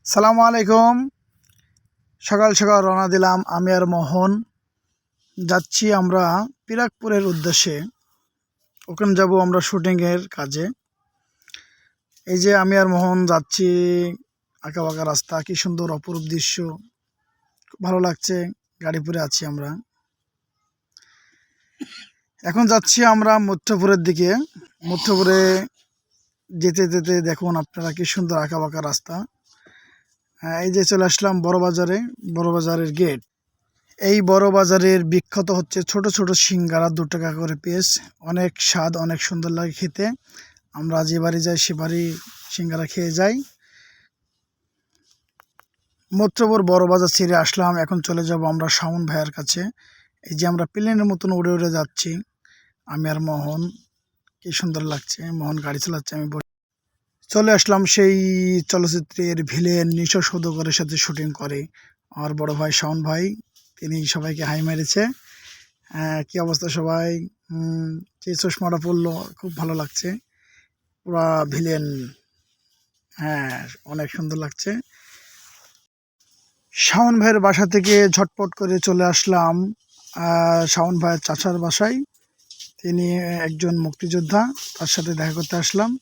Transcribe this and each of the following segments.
সালামু আলাইকুম। সকাল সকাল রওনা দিলাম আমি আর মোহন। যাচ্ছি আমরা পিরাকপুরের উদ্দেশ্যে। ওখানে যাব আমরা শুটিংয়ের কাজে। এই যে আমি আর মোহন যাচ্ছি, আঁকা বাঁকা রাস্তা, কি সুন্দর অপরূপ দৃশ্য, খুব ভালো লাগছে। গাড়ি করে আছি আমরা। এখন যাচ্ছি আমরা মধ্যপুরের দিকে। মধ্যপুরে যেতে যেতে দেখুন আপনারা কি সুন্দর আঁকা বাঁকা রাস্তা। এই যে চলে আসলাম বড় বাজারে, বড় বাজারের গেট। এই বড় বাজারের বিখ্যাত হচ্ছে ছোট ছোট সিঙ্গারা, 2 টাকা করে পিস। অনেক স্বাদ, অনেক সুন্দর লাগে খেতে। আমরা যে বাড়ি যাই সে বাড়ি সিঙ্গারা খেয়ে যাই। মধ্যপুর বড় বাজার ছেড়ে আসলাম, এখন চলে যাব আমরা শাওন ভাইয়ের কাছে। এই যে আমরা প্লেনের মতন উড়ে উড়ে যাচ্ছি আমি আর মোহন। কি সুন্দর লাগছে, মোহন গাড়ি চালাচ্ছে, আমি চলে আসলাম সেই চলচ্চিত্রের ভিলেন নিশো সওদাগরের সাথে শুটিং করে আমার বড় ভাই শাওন ভাই। তিনি সবাইকে হাই মেরেছে। কি অবস্থা সবাই? যে চশমাটা পরলো খুব ভালো লাগছে, পুরা ভিলেন। হ্যাঁ, অনেক সুন্দর লাগছে। শাওন ভাইয়ের বাসা থেকে ঝটপট করে চলে আসলাম শাওন ভাইয়ের চাচার বাসায়। তিনি একজন মুক্তিযোদ্ধা, তার সাথে দেখা করতে আসলাম।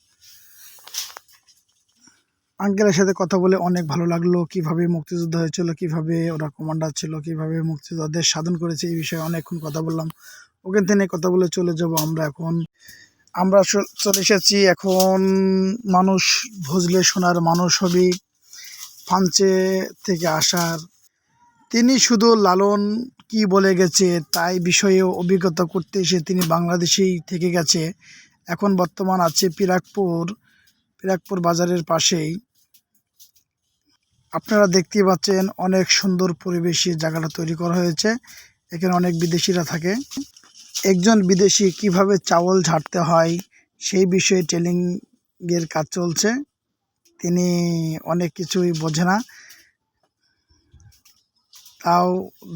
আঙ্কেলের সাথে কথা বলে অনেক ভালো লাগলো। কিভাবে মুক্তিযুদ্ধ হয়েছিল, কিভাবে ওরা কমান্ডার ছিল, কিভাবে মুক্তিযোদ্ধা দেশ স্বাধীন করেছে, এই বিষয়ে অনেকক্ষণ কথা বললাম। ওখান থেকে কথা বলে চলে যাব আমরা। এখন আমরা চলে এসেছি। এখন মানুষ ভজলে শোনার মানুষ হবি, ফ্রান্সে থেকে আসার। তিনি শুধু লালন কি বলে গেছে তাই বিষয়ে অভিজ্ঞতা করতে এসে তিনি বাংলাদেশেই থেকে গেছে। এখন বর্তমান আছে পিরাকপুর বাজারের পাশেই। আপনারা দেখতেই পাচ্ছেন অনেক সুন্দর পরিবেশে জায়গাটা তৈরি করা হয়েছে। এখানে অনেক বিদেশিরা থাকে। একজন বিদেশি কিভাবে চাউল ঝাড়তে হয় সেই বিষয়ে ট্রেনিংয়ের কাজ চলছে। তিনি অনেক কিছুই বোঝে না, তাও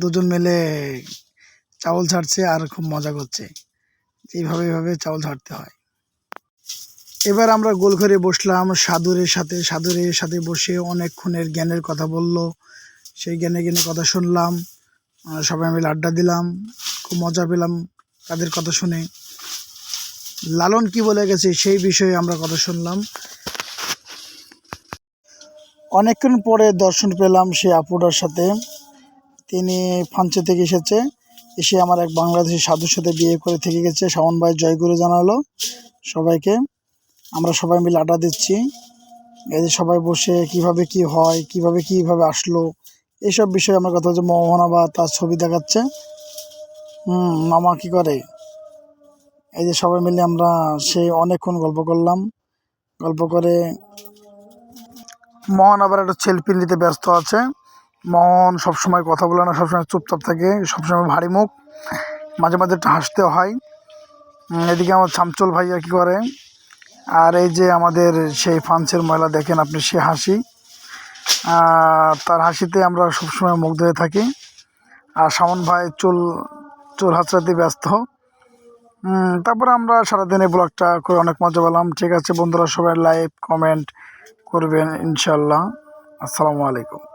দুজন মিলে চাউল ঝাড়ছে আর খুব মজা করছে এইভাবে চাউল ঝাড়তে হয়। এবার আমরা গোল ঘরে বসলাম সাধুরের সাথে বসে অনেকক্ষণের জ্ঞানের কথা বলল। সেই জ্ঞানে কথা শুনলাম, সবাই মিলে আড্ডা দিলাম, খুব মজা পেলাম তাদের কথা শুনে। লালন কি বলে গেছে সেই বিষয়ে আমরা কথা শুনলাম। অনেকক্ষণ পরে দর্শন পেলাম সেই আপুটার সাথে। তিনি ফ্রান্সে থেকে এসে আমার এক বাংলাদেশি সাধুর সাথে বিয়ে করে থেকে গেছে। শাওন ভাই জয়গুরু জানালো সবাইকে। আমরা সবাই মিলে আড্ডা দিচ্ছি। এই যে সবাই বসে কিভাবে কি হয়, কিভাবে আসলো, এইসব বিষয়ে আমার কথা হচ্ছে। মোহন আবার তার ছবি দেখাচ্ছে। মামা কি করে। এই যে সবাই মিলে আমরা সেই অনেকক্ষণ গল্প করলাম। গল্প করে মোহন আবার একটা সেলফি নিতে ব্যস্ত আছে। মোহন সবসময় কথা বলে না, সবসময় চুপচাপ থাকে, সবসময় ভারী মুখ, মাঝে মাঝে একটু হাসতেও হয়। এদিকে আমার ছামচল ভাইয়া কি করে। আর এই যে আমাদের সেই ফ্রান্সের মহিলা দেখেন আপনি, সে হাসি, তার হাসিতে আমরা সবসময় মুগ্ধ হয়ে থাকি। আর শাওন ভাই চুল হাঁচড়াতে ব্যস্ত। তারপরে আমরা সারাদিন এই ব্লগটা করে অনেক মজা পেলাম। ঠিক আছে বন্ধুরা, সবাই লাইক কমেন্ট করবেন ইনশাল্লাহ। আসসালামু আলাইকুম।